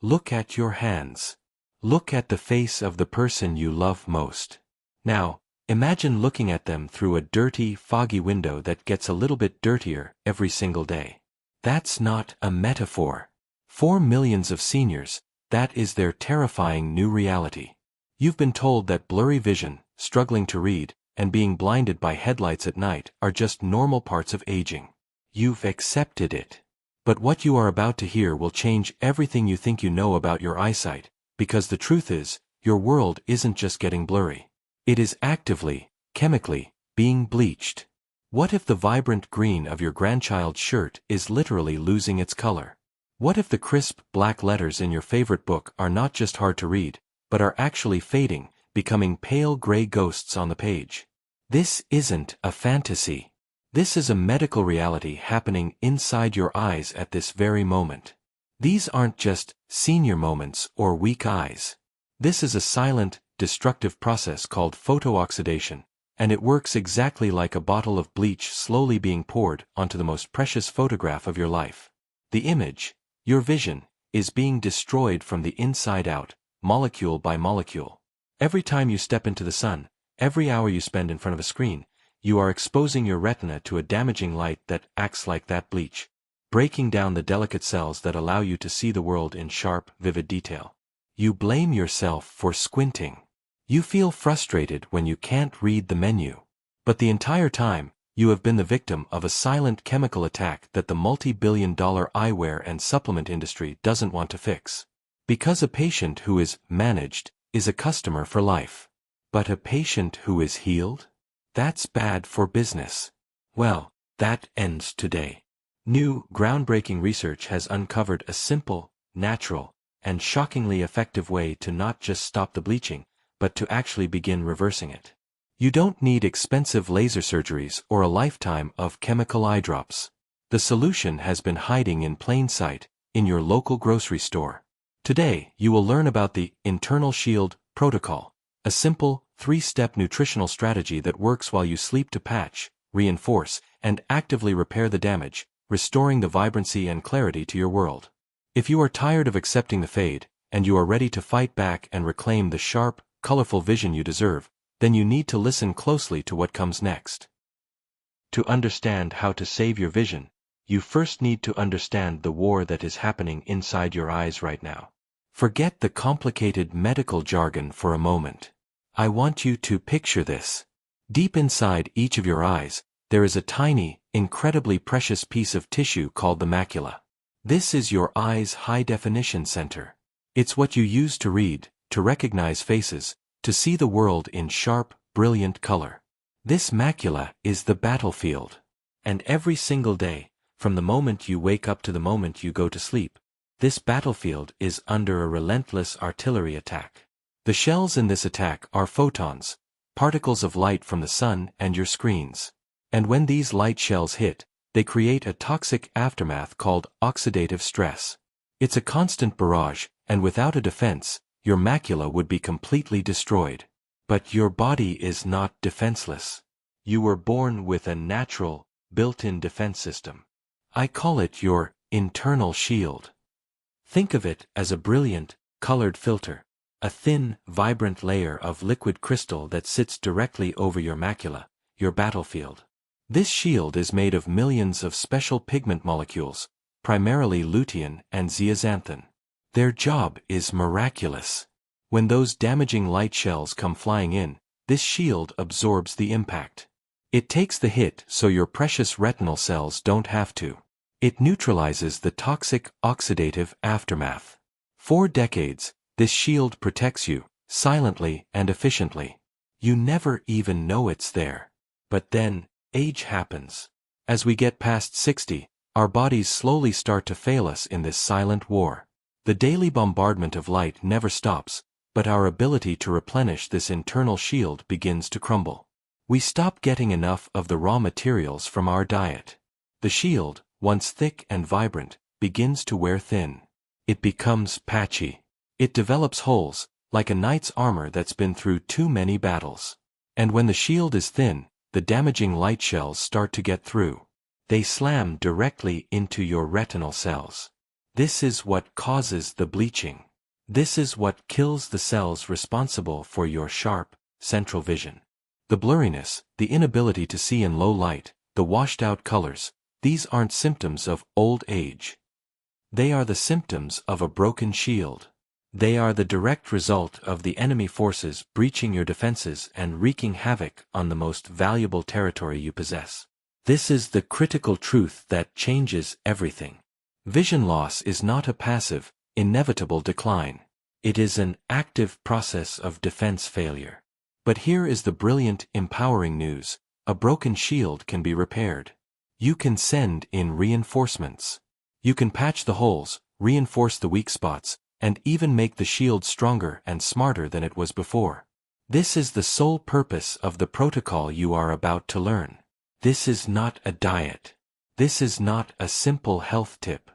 Look at your hands. Look at the face of the person you love most. Now, imagine looking at them through a dirty, foggy window that gets a little bit dirtier every single day. That's not a metaphor. For millions of seniors, that is their terrifying new reality. You've been told that blurry vision, struggling to read, and being blinded by headlights at night are just normal parts of aging. You've accepted it. But what you are about to hear will change everything you think you know about your eyesight, because the truth is, your world isn't just getting blurry. It is actively, chemically, being bleached. What if the vibrant green of your grandchild's shirt is literally losing its color? What if the crisp, black letters in your favorite book are not just hard to read, but are actually fading, becoming pale gray ghosts on the page? This isn't a fantasy. This is a medical reality happening inside your eyes at this very moment. These aren't just senior moments or weak eyes. This is a silent, destructive process called photooxidation, and it works exactly like a bottle of bleach slowly being poured onto the most precious photograph of your life. The image, your vision, is being destroyed from the inside out, molecule by molecule. Every time you step into the sun, every hour you spend in front of a screen, you are exposing your retina to a damaging light that acts like that bleach, breaking down the delicate cells that allow you to see the world in sharp, vivid detail. You blame yourself for squinting. You feel frustrated when you can't read the menu. But the entire time, you have been the victim of a silent chemical attack that the multi-billion-dollar eyewear and supplement industry doesn't want to fix. Because a patient who is managed is a customer for life. But a patient who is healed? That's bad for business. Well, that ends today. New, groundbreaking research has uncovered a simple, natural, and shockingly effective way to not just stop the bleaching, but to actually begin reversing it. You don't need expensive laser surgeries or a lifetime of chemical eye drops. The solution has been hiding in plain sight, in your local grocery store. Today, you will learn about the Internal Shield Protocol, a simple, 3-step nutritional strategy that works while you sleep to patch, reinforce, and actively repair the damage, restoring the vibrancy and clarity to your world. If you are tired of accepting the fade, and you are ready to fight back and reclaim the sharp, colorful vision you deserve, then you need to listen closely to what comes next. To understand how to save your vision, you first need to understand the war that is happening inside your eyes right now. Forget the complicated medical jargon for a moment. I want you to picture this. Deep inside each of your eyes, there is a tiny, incredibly precious piece of tissue called the macula. This is your eye's high-definition center. It's what you use to read, to recognize faces, to see the world in sharp, brilliant color. This macula is the battlefield. And every single day, from the moment you wake up to the moment you go to sleep, this battlefield is under a relentless artillery attack. The shells in this attack are photons, particles of light from the sun and your screens. And when these light shells hit, they create a toxic aftermath called oxidative stress. It's a constant barrage, and without a defense, your macula would be completely destroyed. But your body is not defenseless. You were born with a natural, built-in defense system. I call it your internal shield. Think of it as a brilliant, colored filter, a thin, vibrant layer of liquid crystal that sits directly over your macula, your battlefield. This shield is made of millions of special pigment molecules, primarily lutein and zeaxanthin. Their job is miraculous. When those damaging light shells come flying in, this shield absorbs the impact. It takes the hit so your precious retinal cells don't have to. It neutralizes the toxic oxidative aftermath. For decades, this shield protects you, silently and efficiently. You never even know it's there. But then, age happens. As we get past 60, our bodies slowly start to fail us in this silent war. The daily bombardment of light never stops, but our ability to replenish this internal shield begins to crumble. We stop getting enough of the raw materials from our diet. The shield, once thick and vibrant, begins to wear thin. It becomes patchy. It develops holes, like a knight's armor that's been through too many battles. And when the shield is thin, the damaging light shells start to get through. They slam directly into your retinal cells. This is what causes the bleaching. This is what kills the cells responsible for your sharp, central vision. The blurriness, the inability to see in low light, the washed-out colors, these aren't symptoms of old age. They are the symptoms of a broken shield. They are the direct result of the enemy forces breaching your defenses and wreaking havoc on the most valuable territory you possess. This is the critical truth that changes everything. Vision loss is not a passive, inevitable decline. It is an active process of defense failure. But here is the brilliant, empowering news. A broken shield can be repaired. You can send in reinforcements. You can patch the holes, reinforce the weak spots, and even make the shield stronger and smarter than it was before. This is the sole purpose of the protocol you are about to learn. This is not a diet. This is not a simple health tip.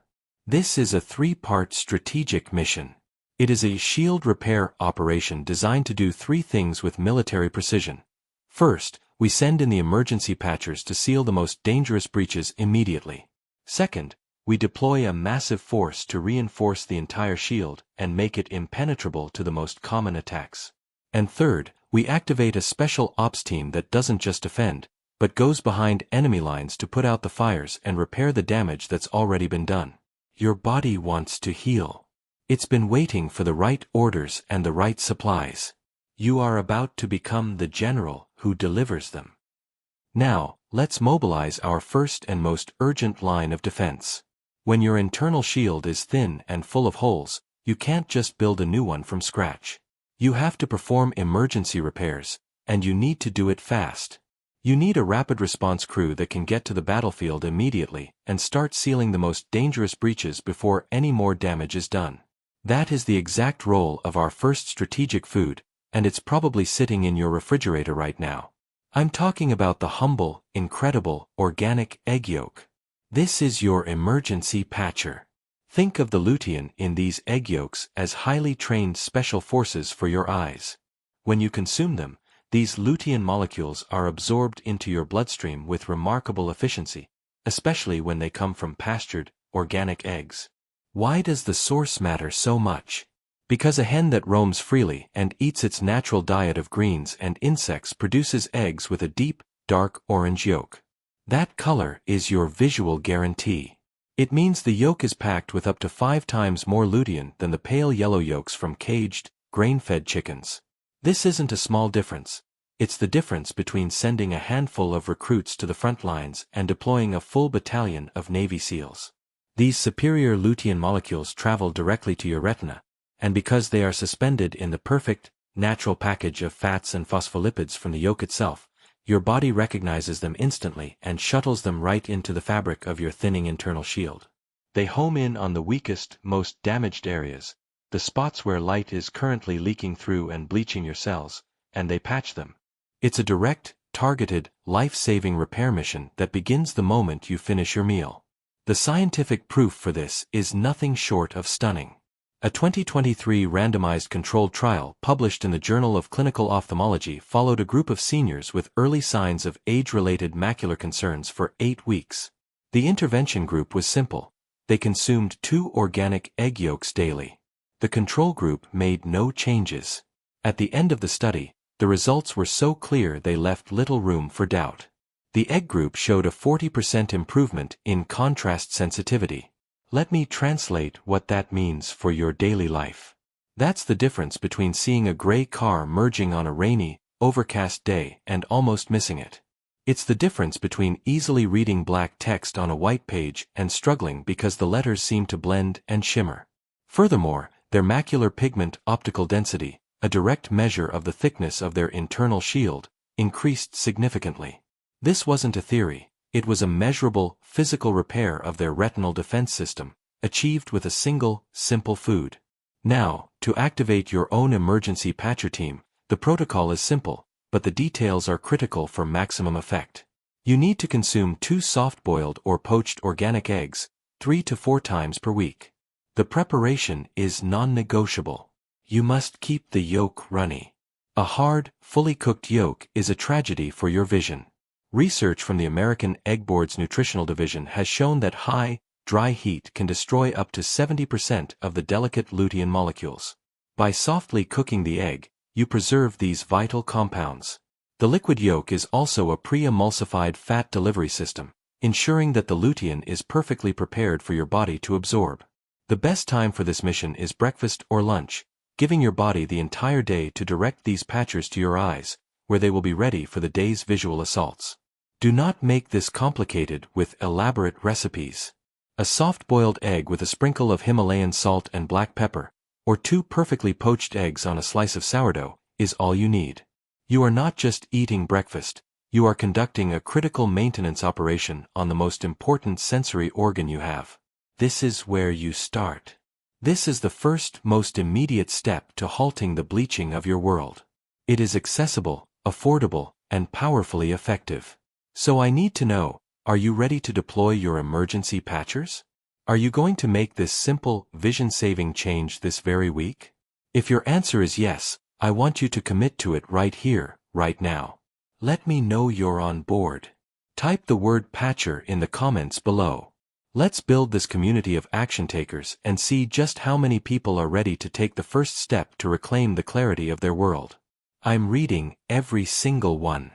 This is a three-part strategic mission. It is a shield repair operation designed to do three things with military precision. First, we send in the emergency patchers to seal the most dangerous breaches immediately. Second, we deploy a massive force to reinforce the entire shield and make it impenetrable to the most common attacks. And third, we activate a special ops team that doesn't just defend, but goes behind enemy lines to put out the fires and repair the damage that's already been done. Your body wants to heal. It's been waiting for the right orders and the right supplies. You are about to become the general who delivers them. Now, let's mobilize our first and most urgent line of defense. When your internal shield is thin and full of holes, you can't just build a new one from scratch. You have to perform emergency repairs, and you need to do it fast. You need a rapid response crew that can get to the battlefield immediately and start sealing the most dangerous breaches before any more damage is done. That is the exact role of our first strategic food, and it's probably sitting in your refrigerator right now. I'm talking about the humble, incredible, organic egg yolk. This is your emergency patcher. Think of the lutein in these egg yolks as highly trained special forces for your eyes. When you consume them, these lutein molecules are absorbed into your bloodstream with remarkable efficiency, especially when they come from pastured, organic eggs. Why does the source matter so much? Because a hen that roams freely and eats its natural diet of greens and insects produces eggs with a deep, dark orange yolk. That color is your visual guarantee. It means the yolk is packed with up to 5 times more lutein than the pale yellow yolks from caged, grain-fed chickens. This isn't a small difference. It's the difference between sending a handful of recruits to the front lines and deploying a full battalion of Navy SEALs. These superior lutein molecules travel directly to your retina, and because they are suspended in the perfect, natural package of fats and phospholipids from the yolk itself, your body recognizes them instantly and shuttles them right into the fabric of your thinning internal shield. They home in on the weakest, most damaged areas, the spots where light is currently leaking through and bleaching your cells, and they patch them. It's a direct, targeted, life-saving repair mission that begins the moment you finish your meal. The scientific proof for this is nothing short of stunning. A 2023 randomized controlled trial published in the Journal of Clinical Ophthalmology followed a group of seniors with early signs of age-related macular concerns for 8 weeks. The intervention group was simple. They consumed 2 organic egg yolks daily. The control group made no changes. At the end of the study, the results were so clear they left little room for doubt. The egg group showed a 40% improvement in contrast sensitivity. Let me translate what that means for your daily life. That's the difference between seeing a gray car merging on a rainy, overcast day and almost missing it. It's the difference between easily reading black text on a white page and struggling because the letters seem to blend and shimmer. Furthermore, their macular pigment optical density, a direct measure of the thickness of their internal shield, increased significantly. This wasn't a theory, it was a measurable, physical repair of their retinal defense system, achieved with a single, simple food. Now, to activate your own emergency patcher team, the protocol is simple, but the details are critical for maximum effect. You need to consume 2 soft-boiled or poached organic eggs, 3 to 4 times per week. The preparation is non-negotiable. You must keep the yolk runny. A hard, fully cooked yolk is a tragedy for your vision. Research from the American Egg Board's Nutritional Division has shown that high, dry heat can destroy up to 70% of the delicate lutein molecules. By softly cooking the egg, you preserve these vital compounds. The liquid yolk is also a pre-emulsified fat delivery system, ensuring that the lutein is perfectly prepared for your body to absorb. The best time for this mission is breakfast or lunch, giving your body the entire day to direct these patchers to your eyes, where they will be ready for the day's visual assaults. Do not make this complicated with elaborate recipes. A soft-boiled egg with a sprinkle of Himalayan salt and black pepper, or 2 perfectly poached eggs on a slice of sourdough, is all you need. You are not just eating breakfast, you are conducting a critical maintenance operation on the most important sensory organ you have. This is where you start. This is the first, most immediate step to halting the bleaching of your world. It is accessible, affordable, and powerfully effective. So I need to know, are you ready to deploy your emergency patchers? Are you going to make this simple, vision-saving change this very week? If your answer is yes, I want you to commit to it right here, right now. Let me know you're on board. Type the word patcher in the comments below. Let's build this community of action takers and see just how many people are ready to take the first step to reclaim the clarity of their world. I'm reading every single one.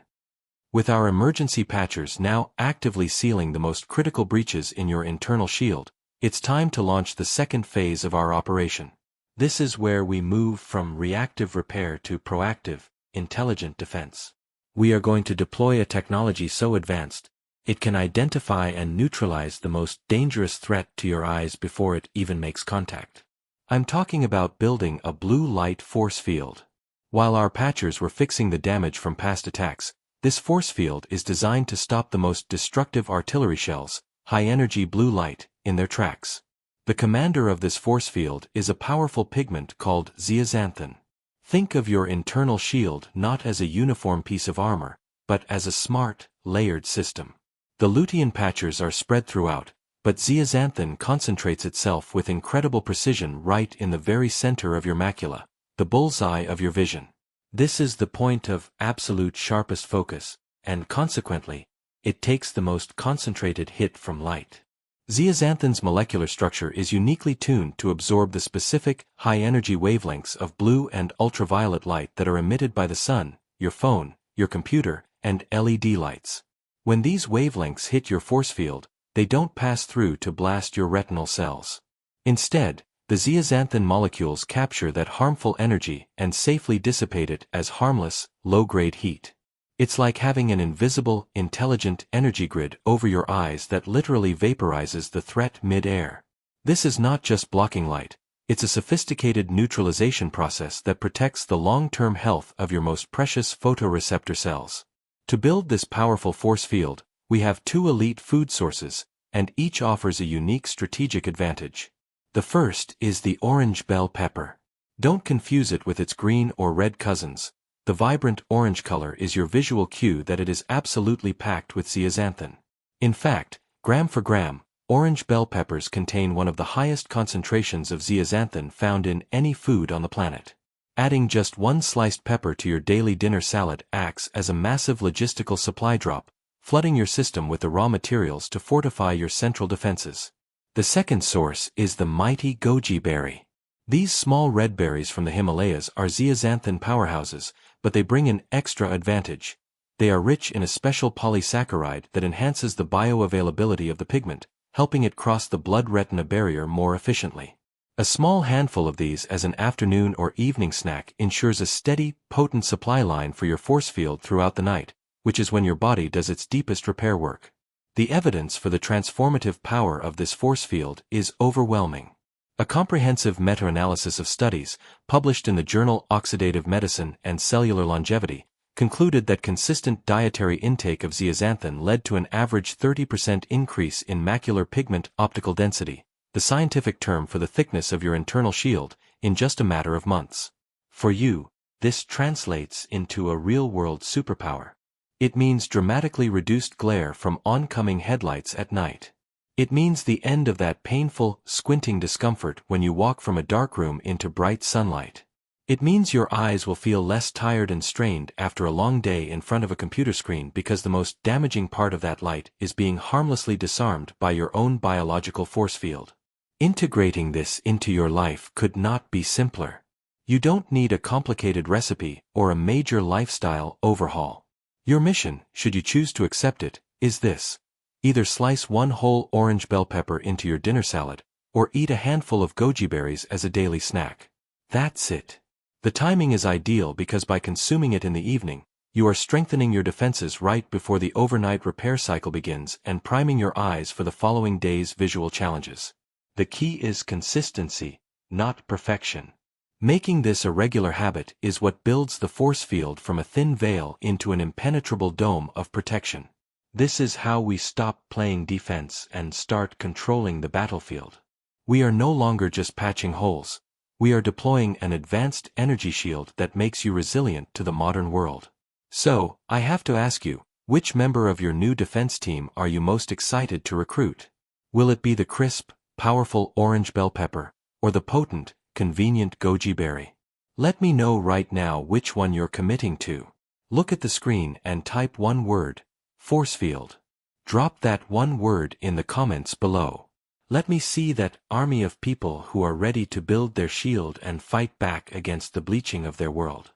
With our emergency patchers now actively sealing the most critical breaches in your internal shield, it's time to launch the second phase of our operation. This is where we move from reactive repair to proactive, intelligent defense. We are going to deploy a technology so advanced, it can identify and neutralize the most dangerous threat to your eyes before it even makes contact. I'm talking about building a blue light force field. While our patchers were fixing the damage from past attacks, this force field is designed to stop the most destructive artillery shells, high-energy blue light, in their tracks. The commander of this force field is a powerful pigment called zeaxanthin. Think of your internal shield not as a uniform piece of armor, but as a smart, layered system. The lutein patchers are spread throughout, but zeaxanthin concentrates itself with incredible precision right in the very center of your macula, the bullseye of your vision. This is the point of absolute sharpest focus, and consequently, it takes the most concentrated hit from light. Zeaxanthin's molecular structure is uniquely tuned to absorb the specific, high-energy wavelengths of blue and ultraviolet light that are emitted by the sun, your phone, your computer, and LED lights. When these wavelengths hit your force field, they don't pass through to blast your retinal cells. Instead, the zeaxanthin molecules capture that harmful energy and safely dissipate it as harmless, low-grade heat. It's like having an invisible, intelligent energy grid over your eyes that literally vaporizes the threat mid-air. This is not just blocking light, it's a sophisticated neutralization process that protects the long-term health of your most precious photoreceptor cells. To build this powerful force field, we have 2 elite food sources, and each offers a unique strategic advantage. The first is the orange bell pepper. Don't confuse it with its green or red cousins. The vibrant orange color is your visual cue that it is absolutely packed with zeaxanthin. In fact, gram for gram, orange bell peppers contain one of the highest concentrations of zeaxanthin found in any food on the planet. Adding just 1 sliced pepper to your daily dinner salad acts as a massive logistical supply drop, flooding your system with the raw materials to fortify your central defenses. The second source is the mighty goji berry. These small red berries from the Himalayas are zeaxanthin powerhouses, but they bring an extra advantage. They are rich in a special polysaccharide that enhances the bioavailability of the pigment, helping it cross the blood-retina barrier more efficiently. A small handful of these as an afternoon or evening snack ensures a steady, potent supply line for your force field throughout the night, which is when your body does its deepest repair work. The evidence for the transformative power of this force field is overwhelming. A comprehensive meta-analysis of studies, published in the journal Oxidative Medicine and Cellular Longevity, concluded that consistent dietary intake of zeaxanthin led to an average 30% increase in macular pigment optical density, the scientific term for the thickness of your internal shield, in just a matter of months. For you, this translates into a real-world superpower. It means dramatically reduced glare from oncoming headlights at night. It means the end of that painful, squinting discomfort when you walk from a dark room into bright sunlight. It means your eyes will feel less tired and strained after a long day in front of a computer screen because the most damaging part of that light is being harmlessly disarmed by your own biological force field. Integrating this into your life could not be simpler. You don't need a complicated recipe or a major lifestyle overhaul. Your mission, should you choose to accept it, is this. Either slice one whole orange bell pepper into your dinner salad, or eat a handful of goji berries as a daily snack. That's it. The timing is ideal because by consuming it in the evening, you are strengthening your defenses right before the overnight repair cycle begins and priming your eyes for the following day's visual challenges. The key is consistency, not perfection. Making this a regular habit is what builds the force field from a thin veil into an impenetrable dome of protection. This is how we stop playing defense and start controlling the battlefield. We are no longer just patching holes. We are deploying an advanced energy shield that makes you resilient to the modern world. So, I have to ask you, which member of your new defense team are you most excited to recruit? Will it be the crisp, powerful orange bell pepper, or the potent, convenient goji berry? Let me know right now which one you're committing to. Look at the screen and type one word, force field. Drop that one word in the comments below. Let me see that army of people who are ready to build their shield and fight back against the bleaching of their world.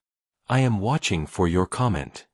I am watching for your comment.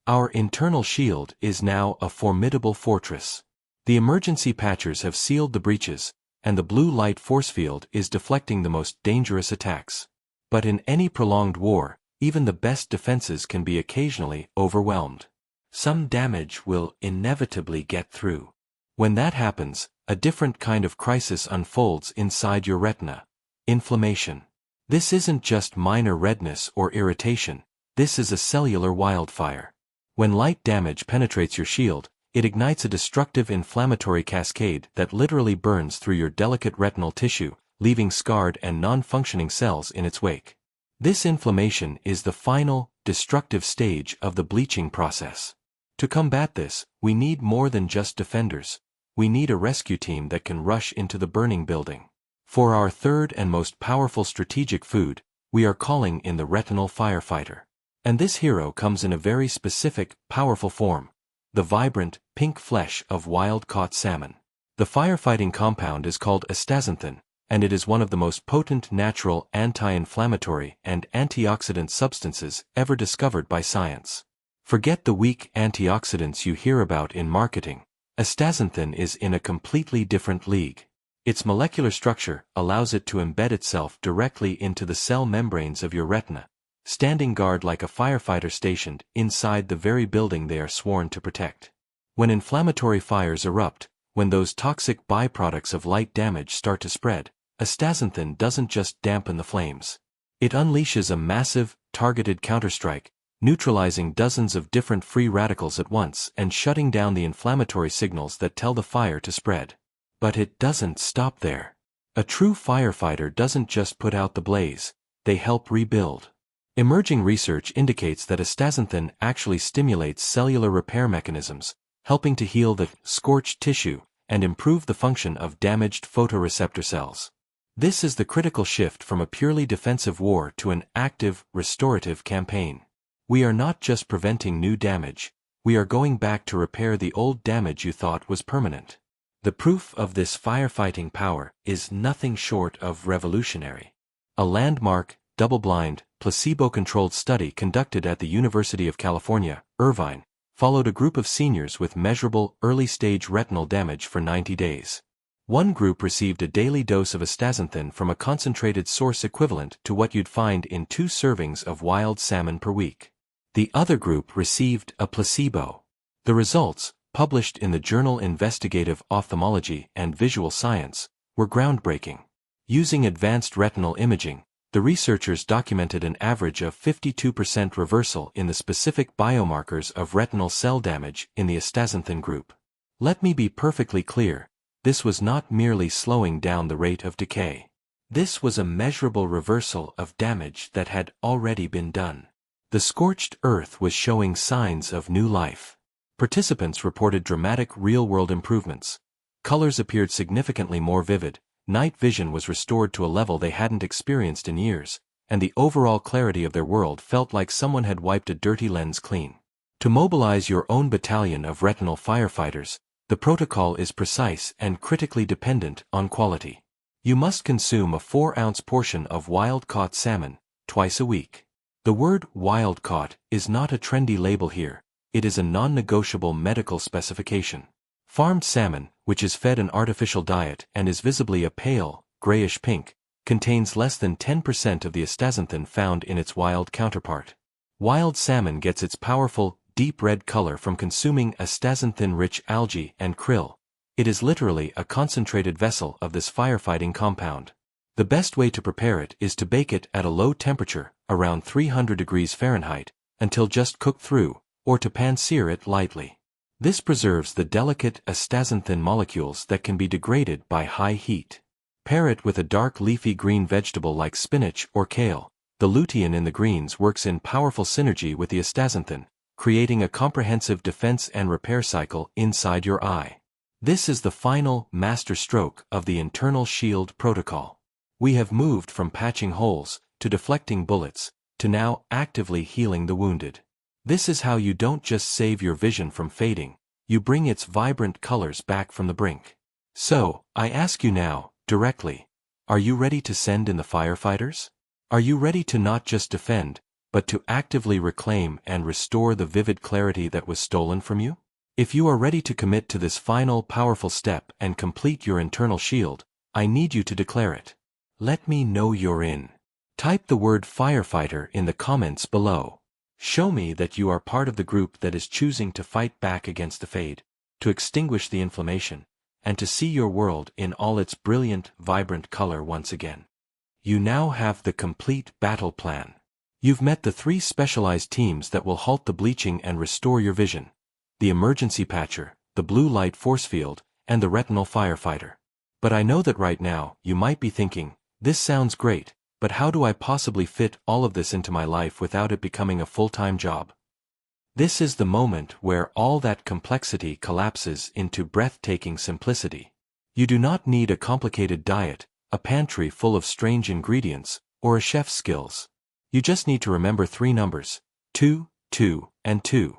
Our internal shield is now a formidable fortress. The emergency patchers have sealed the breaches, and the blue light force field is deflecting the most dangerous attacks. But in any prolonged war, even the best defenses can be occasionally overwhelmed. Some damage will inevitably get through. When that happens, a different kind of crisis unfolds inside your retina. Inflammation. This isn't just minor redness or irritation, this is a cellular wildfire. When light damage penetrates your shield, it ignites a destructive inflammatory cascade that literally burns through your delicate retinal tissue, leaving scarred and non-functioning cells in its wake. This inflammation is the final, destructive stage of the bleaching process. To combat this, we need more than just defenders. We need a rescue team that can rush into the burning building. For our third and most powerful strategic food, we are calling in the retinal firefighter. And this hero comes in a very specific, powerful form. The vibrant, pink flesh of wild-caught salmon. The firefighting compound is called astaxanthin, and it is one of the most potent natural anti-inflammatory and antioxidant substances ever discovered by science. Forget the weak antioxidants you hear about in marketing. Astaxanthin is in a completely different league. Its molecular structure allows it to embed itself directly into the cell membranes of your retina, standing guard like a firefighter stationed inside the very building they are sworn to protect. When inflammatory fires erupt, when those toxic byproducts of light damage start to spread, astaxanthin doesn't just dampen the flames. It unleashes a massive, targeted counterstrike, neutralizing dozens of different free radicals at once and shutting down the inflammatory signals that tell the fire to spread. But it doesn't stop there. A true firefighter doesn't just put out the blaze, they help rebuild. Emerging research indicates that astaxanthin actually stimulates cellular repair mechanisms, helping to heal the scorched tissue and improve the function of damaged photoreceptor cells. This is the critical shift from a purely defensive war to an active, restorative campaign. We are not just preventing new damage, we are going back to repair the old damage you thought was permanent. The proof of this firefighting power is nothing short of revolutionary. A landmark, double-blind, placebo-controlled study conducted at the University of California, Irvine, followed a group of seniors with measurable early-stage retinal damage for 90 days. One group received a daily dose of astaxanthin from a concentrated source equivalent to what you'd find in 2 servings of wild salmon per week. The other group received a placebo. The results, published in the journal Investigative Ophthalmology and Visual Science, were groundbreaking. Using advanced retinal imaging, the researchers documented an average of 52% reversal in the specific biomarkers of retinal cell damage in the astaxanthin group. Let me be perfectly clear, this was not merely slowing down the rate of decay. This was a measurable reversal of damage that had already been done. The scorched earth was showing signs of new life. Participants reported dramatic real-world improvements. Colors appeared significantly more vivid, night vision was restored to a level they hadn't experienced in years, and the overall clarity of their world felt like someone had wiped a dirty lens clean. To mobilize your own battalion of retinal firefighters, the protocol is precise and critically dependent on quality. You must consume a 4-ounce portion of wild-caught salmon twice a week. The word wild-caught is not a trendy label here, it is a non-negotiable medical specification. Farmed salmon, which is fed an artificial diet and is visibly a pale, grayish pink, contains less than 10% of the astaxanthin found in its wild counterpart. Wild salmon gets its powerful, deep red color from consuming astaxanthin-rich algae and krill. It is literally a concentrated vessel of this firefighting compound. The best way to prepare it is to bake it at a low temperature, around 300 degrees Fahrenheit, until just cooked through, or to pan-sear it lightly. This preserves the delicate astaxanthin molecules that can be degraded by high heat. Pair it with a dark leafy green vegetable like spinach or kale. The lutein in the greens works in powerful synergy with the astaxanthin, creating a comprehensive defense and repair cycle inside your eye. This is the final master stroke of the internal shield protocol. We have moved from patching holes, to deflecting bullets, to now actively healing the wounded. This is how you don't just save your vision from fading, you bring its vibrant colors back from the brink. So, I ask you now, directly, are you ready to send in the firefighters? Are you ready to not just defend, but to actively reclaim and restore the vivid clarity that was stolen from you? If you are ready to commit to this final powerful step and complete your internal shield, I need you to declare it. Let me know you're in. Type the word firefighter in the comments below. Show me that you are part of the group that is choosing to fight back against the fade, to extinguish the inflammation, and to see your world in all its brilliant, vibrant color once again. You now have the complete battle plan. You've met the 3 specialized teams that will halt the bleaching and restore your vision: the emergency patcher, the blue light force field, and the retinal firefighter. But I know that right now, you might be thinking, this sounds great, but how do I possibly fit all of this into my life without it becoming a full-time job? This is the moment where all that complexity collapses into breathtaking simplicity. You do not need a complicated diet, a pantry full of strange ingredients, or a chef's skills. You just need to remember 3 numbers: 2, 2, and 2.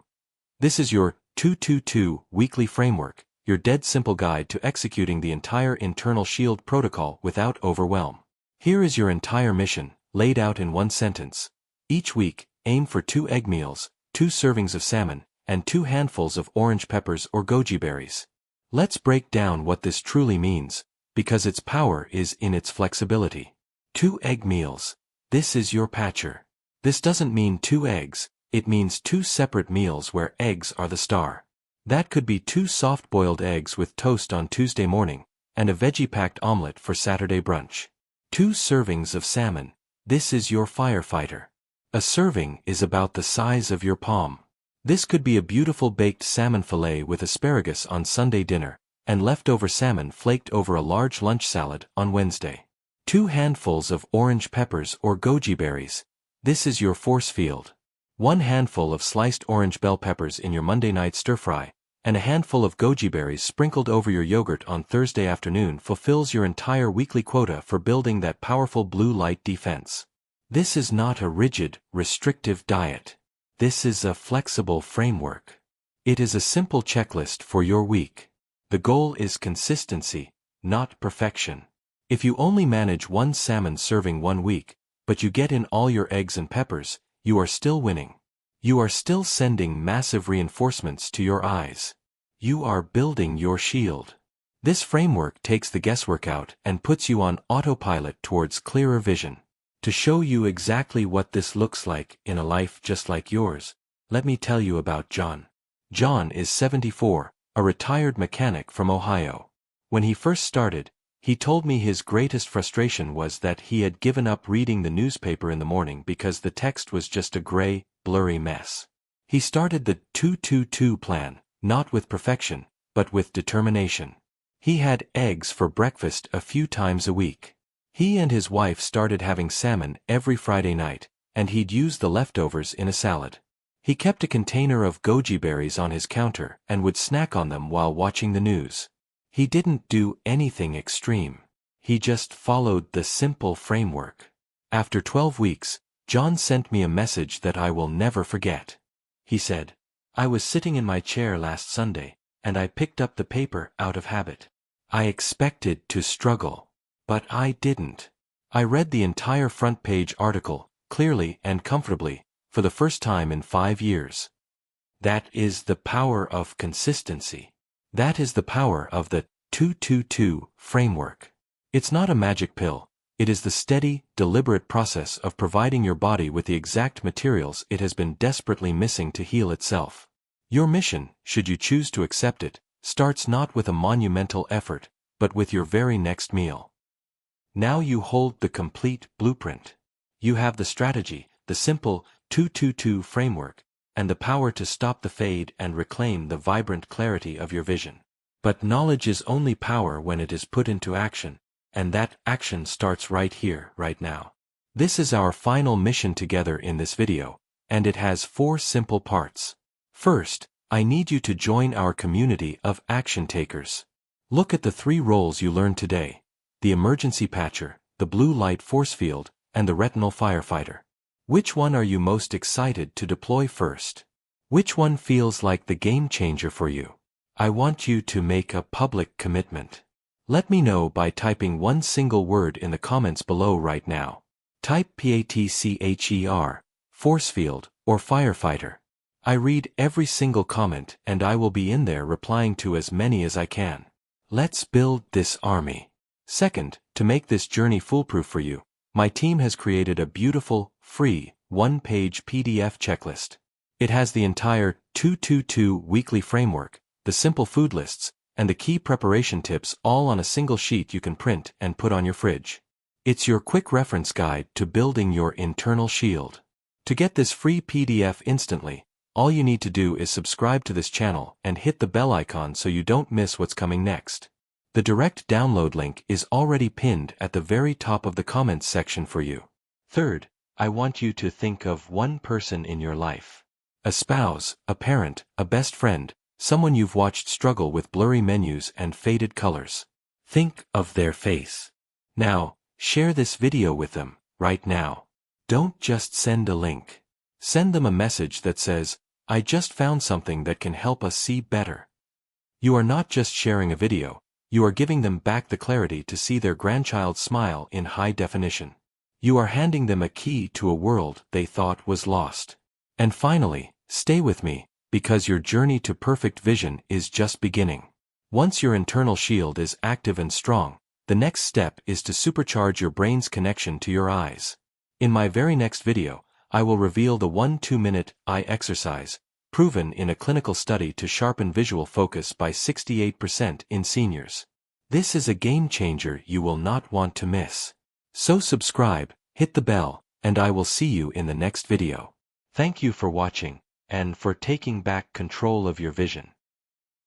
This is your 222 weekly framework, your dead simple guide to executing the entire internal shield protocol without overwhelm. Here is your entire mission, laid out in 1 sentence. Each week, aim for 2 egg meals, 2 servings of salmon, and 2 handfuls of orange peppers or goji berries. Let's break down what this truly means, because its power is in its flexibility. 2 egg meals. This is your patcher. This doesn't mean 2 eggs, it means 2 separate meals where eggs are the star. That could be 2 soft-boiled eggs with toast on Tuesday morning, and a veggie-packed omelet for Saturday brunch. 2 servings of salmon. This is your firefighter. A serving is about the size of your palm. This could be a beautiful baked salmon fillet with asparagus on Sunday dinner, and leftover salmon flaked over a large lunch salad on Wednesday. 2 handfuls of orange peppers or goji berries. This is your force field. 1 handful of sliced orange bell peppers in your Monday night stir-fry, and a handful of goji berries sprinkled over your yogurt on Thursday afternoon fulfills your entire weekly quota for building that powerful blue light defense. This is not a rigid, restrictive diet. This is a flexible framework. It is a simple checklist for your week. The goal is consistency, not perfection. If you only manage 1 salmon serving 1 week, but you get in all your eggs and peppers, you are still winning. You are still sending massive reinforcements to your eyes. You are building your shield. This framework takes the guesswork out and puts you on autopilot towards clearer vision. To show you exactly what this looks like in a life just like yours, let me tell you about John. John is 74, a retired mechanic from Ohio. When he first started, he told me his greatest frustration was that he had given up reading the newspaper in the morning because the text was just a gray, blurry mess. He started the 222 plan, not with perfection, but with determination. He had eggs for breakfast a few times a week. He and his wife started having salmon every Friday night, and he'd use the leftovers in a salad. He kept a container of goji berries on his counter and would snack on them while watching the news. He didn't do anything extreme. He just followed the simple framework. After 12 weeks, John sent me a message that I will never forget. He said, "I was sitting in my chair last Sunday, and I picked up the paper out of habit. I expected to struggle, but I didn't. I read the entire front page article, clearly and comfortably, for the first time in 5 years. That is the power of consistency. That is the power of the 222 framework. It's not a magic pill. It is the steady, deliberate process of providing your body with the exact materials it has been desperately missing to heal itself. Your mission, should you choose to accept it, starts not with a monumental effort, but with your very next meal. Now you hold the complete blueprint. You have the strategy, the simple 222 framework, and the power to stop the fade and reclaim the vibrant clarity of your vision. But knowledge is only power when it is put into action, and that action starts right here, right now. This is our final mission together in this video, and it has 4 simple parts. First, I need you to join our community of action takers. Look at the 3 roles you learned today: the emergency patcher, the blue light force field, and the retinal firefighter. Which one are you most excited to deploy first? Which one feels like the game changer for you? I want you to make a public commitment. Let me know by typing one single word in the comments below right now. Type PATCHER, force field, or firefighter. I read every single comment and I will be in there replying to as many as I can. Let's build this army. Second, to make this journey foolproof for you, my team has created a beautiful, free, 1-page PDF checklist. It has the entire 222 weekly framework, the simple food lists, and the key preparation tips all on a single sheet you can print and put on your fridge. It's your quick reference guide to building your internal shield. To get this free PDF instantly, all you need to do is subscribe to this channel and hit the bell icon so you don't miss what's coming next. The direct download link is already pinned at the very top of the comments section for you. Third, I want you to think of one person in your life. A spouse, a parent, a best friend, someone you've watched struggle with blurry menus and faded colors. Think of their face. Now, share this video with them, right now. Don't just send a link. Send them a message that says, "I just found something that can help us see better." You are not just sharing a video, you are giving them back the clarity to see their grandchild smile in high definition. You are handing them a key to a world they thought was lost. And finally, stay with me, because your journey to perfect vision is just beginning. Once your internal shield is active and strong, the next step is to supercharge your brain's connection to your eyes. In my very next video, I will reveal the 1-2-minute eye exercise, proven in a clinical study to sharpen visual focus by 68% in seniors. This is a game changer you will not want to miss. So subscribe, hit the bell, and I will see you in the next video. Thank you for watching, and for taking back control of your vision.